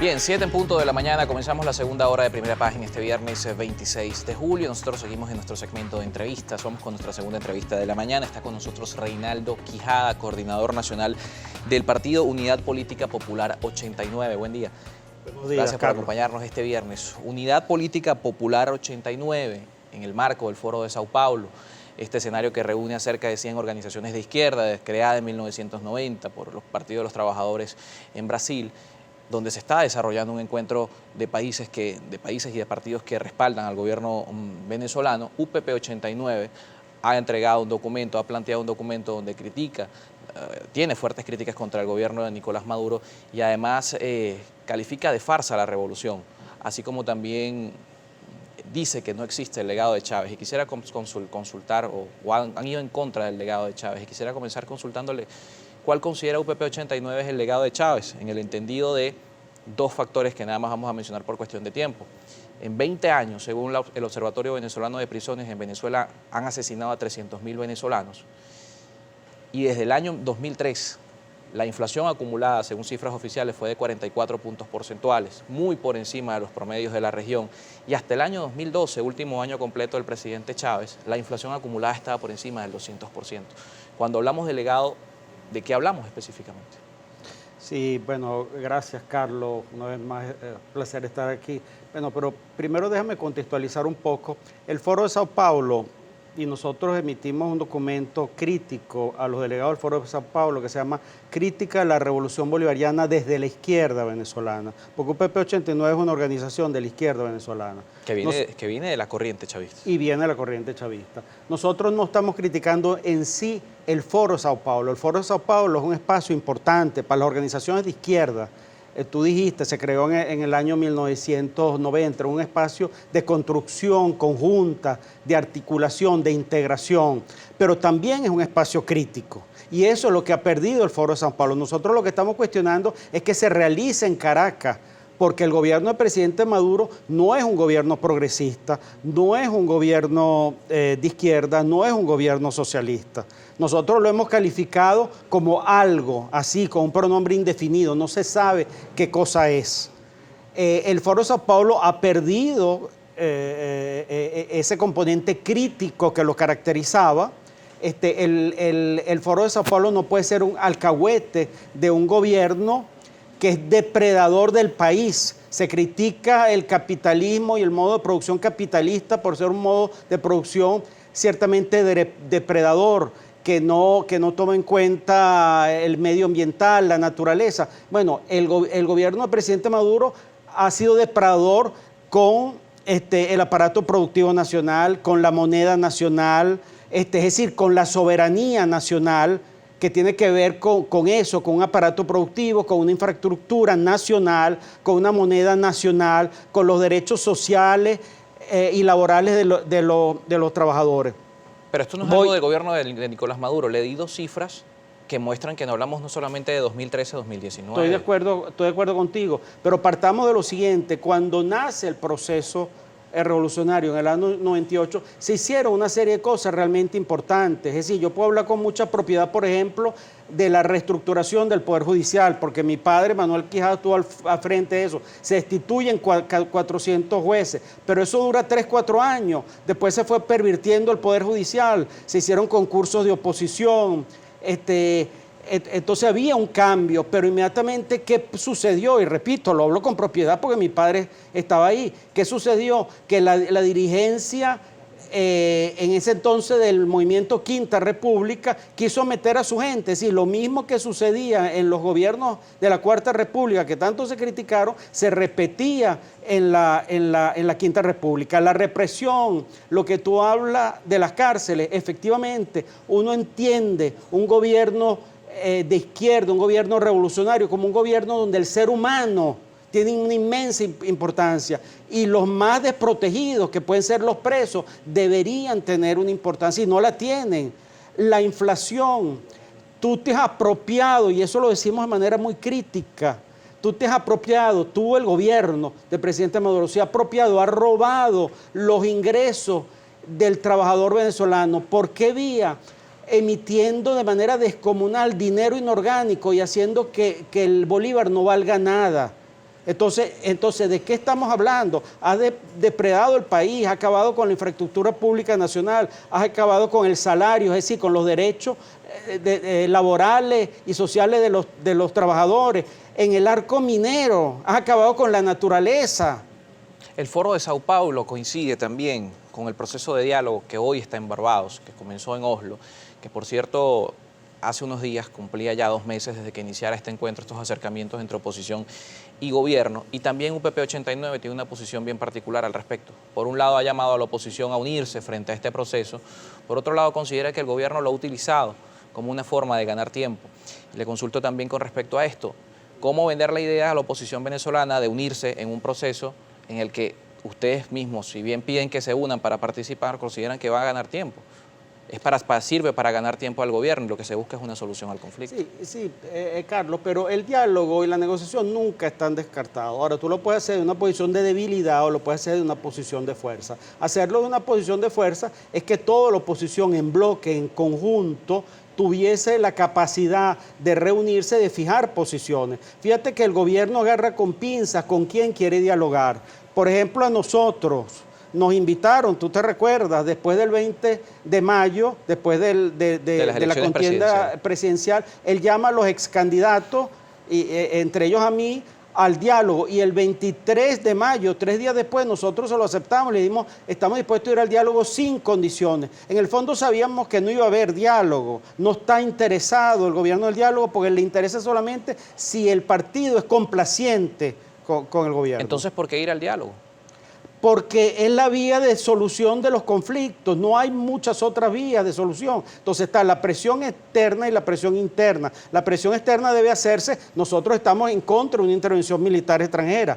Bien, 7 en punto de la mañana, comenzamos la segunda hora de Primera Página este viernes 26 de julio. Nosotros seguimos en nuestro segmento de entrevistas, vamos con nuestra segunda entrevista de la mañana. Está con nosotros Reinaldo Quijada, coordinador nacional del Partido Unidad Política Popular 89. Buen día. Buenos días, Gracias por Carlos. acompañarnos este viernes. Unidad Política Popular 89, en el marco del Foro de Sao Paulo. Este escenario que reúne a cerca de 100 organizaciones de izquierda, creada en 1990 por los Partidos de los Trabajadores en Brasil, donde se está desarrollando un encuentro de países y de partidos que respaldan al gobierno venezolano. UPP 89 ha entregado un documento, ha planteado un documento donde critica, tiene fuertes críticas contra el gobierno de Nicolás Maduro y además califica de farsa la revolución, así como también dice que no existe el legado de Chávez. Y quisiera consultar, o han ido en contra del legado de Chávez, y quisiera comenzar consultándole ¿cuál considera UPP 89 es el legado de Chávez? En el entendido de dos factores que nada más vamos a mencionar por cuestión de tiempo. En 20 años, según el Observatorio Venezolano de Prisiones, en Venezuela han asesinado a 300.000 venezolanos. Y desde el año 2003, la inflación acumulada, según cifras oficiales, fue de 44 puntos porcentuales, muy por encima de los promedios de la región. Y hasta el año 2012, último año completo del presidente Chávez, la inflación acumulada estaba por encima del 200%. Cuando hablamos de legado, ¿de qué hablamos específicamente? Sí, bueno, gracias, Carlos. Una vez más, placer estar aquí. Bueno, pero primero déjame contextualizar un poco. El Foro de Sao Paulo, y nosotros emitimos un documento crítico a los delegados del Foro de Sao Paulo que se llama Crítica a la Revolución Bolivariana desde la izquierda venezolana, porque UPP 89 es una organización de la izquierda venezolana. Que viene de la corriente chavista. Y viene de la corriente chavista. Nosotros no estamos criticando en sí el Foro de Sao Paulo. El Foro de Sao Paulo es un espacio importante para las organizaciones de izquierda. Tú dijiste, se creó en el año 1990, un espacio de construcción conjunta, de articulación, de integración, pero también es un espacio crítico. Y eso es lo que ha perdido el Foro de Sao Paulo. Nosotros lo que estamos cuestionando es que se realice en Caracas, porque el gobierno del presidente Maduro no es un gobierno progresista, no es un gobierno de izquierda, no es un gobierno socialista. Nosotros lo hemos calificado como algo, así, con un pronombre indefinido, no se sabe qué cosa es. El Foro de Sao Paulo ha perdido ese componente crítico que lo caracterizaba. El Foro de Sao Paulo no puede ser un alcahuete de un gobierno que es depredador del país. Se critica el capitalismo y el modo de producción capitalista por ser un modo de producción ciertamente depredador, que no toma en cuenta el medio ambiental, la naturaleza. Bueno, el gobierno del presidente Maduro ha sido depredador con el aparato productivo nacional, con la moneda nacional, es decir, con la soberanía nacional, que tiene que ver con eso, con un aparato productivo, con una infraestructura nacional, con una moneda nacional, con los derechos sociales y laborales de los trabajadores. Pero esto no es algo del gobierno de Nicolás Maduro. Le di dos cifras que muestran que no hablamos no solamente de 2013 a 2019. Estoy de acuerdo contigo, pero partamos de lo siguiente. Cuando nace el proceso revolucionario en el año 98, se hicieron una serie de cosas realmente importantes. Es decir, yo puedo hablar con mucha propiedad, por ejemplo, de la reestructuración del Poder Judicial, porque mi padre, Manuel Quijada, estuvo al frente de eso. Se destituyen 400 jueces, pero eso dura 3, 4 años. Después se fue pervirtiendo el Poder Judicial, se hicieron concursos de oposición, entonces había un cambio, pero inmediatamente, ¿qué sucedió? Y repito, lo hablo con propiedad porque mi padre estaba ahí. ¿Qué sucedió? Que la dirigencia en ese entonces del movimiento Quinta República quiso meter a su gente. Es decir, lo mismo que sucedía en los gobiernos de la Cuarta República, que tanto se criticaron, se repetía en la Quinta República. La represión, lo que tú hablas de las cárceles, efectivamente, uno entiende un gobierno de izquierda, un gobierno revolucionario, como un gobierno donde el ser humano tiene una inmensa importancia y los más desprotegidos, que pueden ser los presos, deberían tener una importancia y no la tienen. La inflación, tú te has apropiado, y eso lo decimos de manera muy crítica, tú te has apropiado, tú el gobierno del presidente Maduro se ha apropiado, ha robado los ingresos del trabajador venezolano. ¿Por qué vía? Emitiendo de manera descomunal dinero inorgánico y haciendo que el bolívar no valga nada. Entonces, ¿de qué estamos hablando? Has depredado el país, has acabado con la infraestructura pública nacional, has acabado con el salario, es decir, con los derechos laborales y sociales de los trabajadores. En el arco minero, has acabado con la naturaleza. El Foro de Sao Paulo coincide también con el proceso de diálogo que hoy está en Barbados, que comenzó en Oslo, que por cierto hace unos días cumplía ya 2 meses desde que iniciara este encuentro, estos acercamientos entre oposición y gobierno, y también UPP 89 tiene una posición bien particular al respecto. Por un lado ha llamado a la oposición a unirse frente a este proceso, por otro lado considera que el gobierno lo ha utilizado como una forma de ganar tiempo. Le consulto también con respecto a esto, ¿cómo vender la idea a la oposición venezolana de unirse en un proceso en el que ustedes mismos, si bien piden que se unan para participar, consideran que va a ganar tiempo? Sirve para ganar tiempo al gobierno y lo que se busca es una solución al conflicto. Sí, Carlos, pero el diálogo y la negociación nunca están descartados. Ahora, tú lo puedes hacer de una posición de debilidad o lo puedes hacer de una posición de fuerza. Hacerlo de una posición de fuerza es que toda la oposición en bloque, en conjunto, tuviese la capacidad de reunirse, de fijar posiciones. Fíjate que el gobierno agarra con pinzas con quién quiere dialogar. Por ejemplo, a nosotros nos invitaron, tú te recuerdas, después del 20 de mayo, después de la contienda presidencial, él llama a los excandidatos, entre ellos a mí, al diálogo, y el 23 de mayo, 3 días después, nosotros se lo aceptamos, le dimos, estamos dispuestos a ir al diálogo sin condiciones. En el fondo sabíamos que no iba a haber diálogo, no está interesado el gobierno del diálogo porque le interesa solamente si el partido es complaciente con el gobierno. Entonces, ¿por qué ir al diálogo? Porque es la vía de solución de los conflictos, no hay muchas otras vías de solución. Entonces está la presión externa y la presión interna. La presión externa debe hacerse, nosotros estamos en contra de una intervención militar extranjera,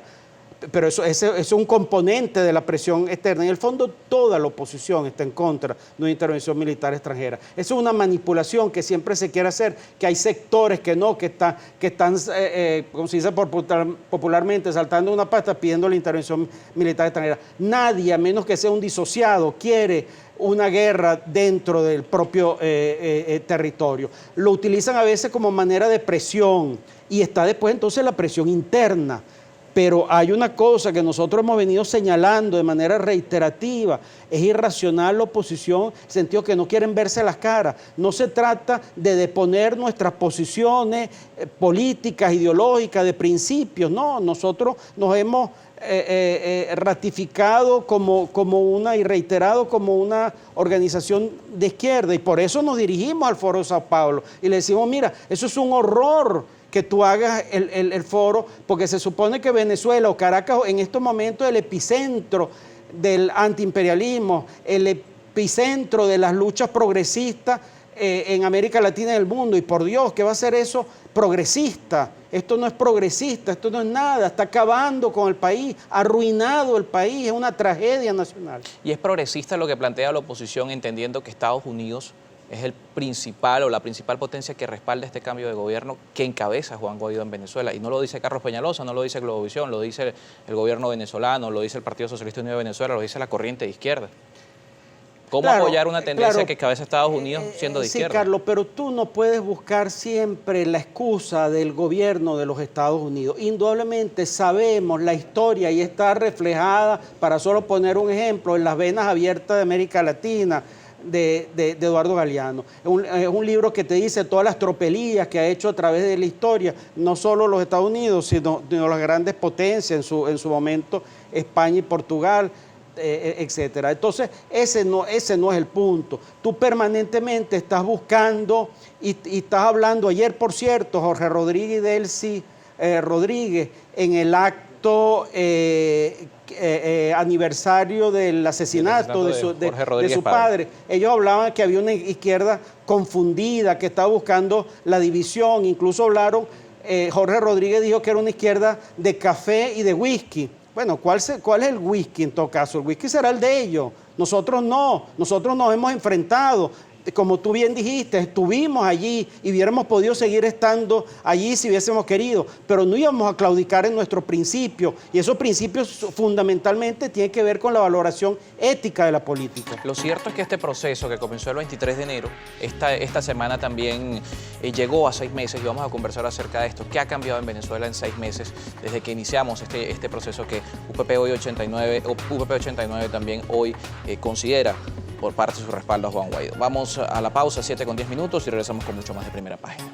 pero eso es un componente de la presión externa. En el fondo, toda la oposición está en contra de una intervención militar extranjera. Eso es una manipulación que siempre se quiere hacer, que hay sectores que no, que están como se dice popularmente, saltando una pasta pidiendo la intervención militar extranjera. Nadie, a menos que sea un disociado, quiere una guerra dentro del propio territorio. Lo utilizan a veces como manera de presión y está después entonces la presión interna. Pero hay una cosa que nosotros hemos venido señalando de manera reiterativa, es irracional la oposición, en el sentido que no quieren verse las caras. No se trata de deponer nuestras posiciones políticas, ideológicas, de principios, no, nosotros nos hemos ratificado como una y reiterado como una organización de izquierda y por eso nos dirigimos al Foro de Sao Paulo y le decimos, mira, eso es un horror que tú hagas el foro, porque se supone que Venezuela o Caracas en estos momentos es el epicentro del antiimperialismo, el epicentro de las luchas progresistas en América Latina y el mundo, y por Dios, ¿qué va a ser eso progresista? Esto no es progresista, esto no es nada, está acabando con el país, arruinado el país, es una tragedia nacional. Y es progresista lo que plantea la oposición, entendiendo que Estados Unidos es el principal o la principal potencia que respalda este cambio de gobierno que encabeza Juan Guaidó en Venezuela. Y no lo dice Carlos Peñalosa, no lo dice Globovisión, lo dice el gobierno venezolano, lo dice el Partido Socialista Unido de Venezuela, lo dice la corriente de izquierda. ¿Cómo apoyar una tendencia que encabeza Estados Unidos siendo de izquierda? Sí, Carlos, pero tú no puedes buscar siempre la excusa del gobierno de los Estados Unidos. Indudablemente sabemos la historia y está reflejada, para solo poner un ejemplo, en las venas abiertas de América Latina, de Eduardo Galeano. Es un libro que te dice todas las tropelías que ha hecho a través de la historia, no solo los Estados Unidos, sino las grandes potencias, en su momento España y Portugal, etcétera. Entonces, ese no es el punto. Tú permanentemente estás buscando y estás hablando. Ayer, por cierto, Jorge Rodríguez y Delcy Rodríguez, en el acto aniversario del asesinato de su padre. Ellos hablaban que había una izquierda confundida, que estaba buscando la división. Incluso hablaron, Jorge Rodríguez dijo que era una izquierda de café y de whisky. Bueno, ¿cuál es el whisky en todo caso? El whisky será el de ellos. Nosotros no, nosotros nos hemos enfrentado. como tú bien dijiste, estuvimos allí y hubiéramos podido seguir estando allí si hubiésemos querido, pero no íbamos a claudicar en nuestros principios, y esos principios fundamentalmente tienen que ver con la valoración ética de la política. Lo cierto es que este proceso que comenzó el 23 de enero, esta semana también llegó a 6 meses, y vamos a conversar acerca de esto. ¿Qué ha cambiado en Venezuela en 6 meses desde que iniciamos este proceso que UPP 89 también hoy considera por parte de su respaldo a Juan Guaidó? Vamos a la pausa, 7 con 10 minutos, y regresamos con mucho más de Primera Página.